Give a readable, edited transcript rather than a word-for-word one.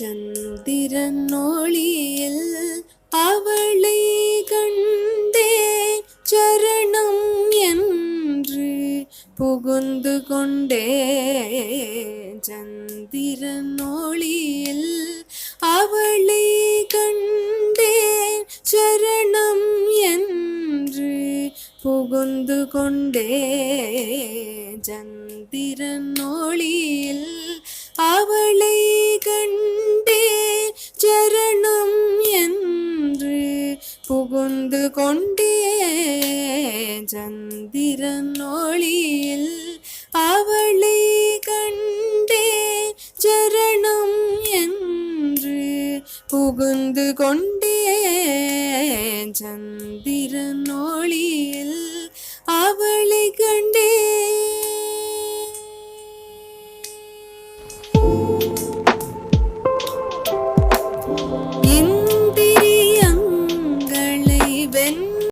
சந்திரன் ஒளியில் அவளை கண்டேன், சரணம் என்று புகுந்து கொண்டேன். சந்திரன் ஒளியில் அவளை கண்டேன், சரணம் என்று புகுந்து கொண்டேன். சந்திரன் ஒளியில் அவளை கண்டேன், சரணம் என்று புகுந்து கொண்டேன். சந்திரன் ஒளியில் அவளை கண்டேன், சரணம் என்று புகுந்து கொண்டேன். சந்திரன் ஒளியில் அவளை கண்டேன்.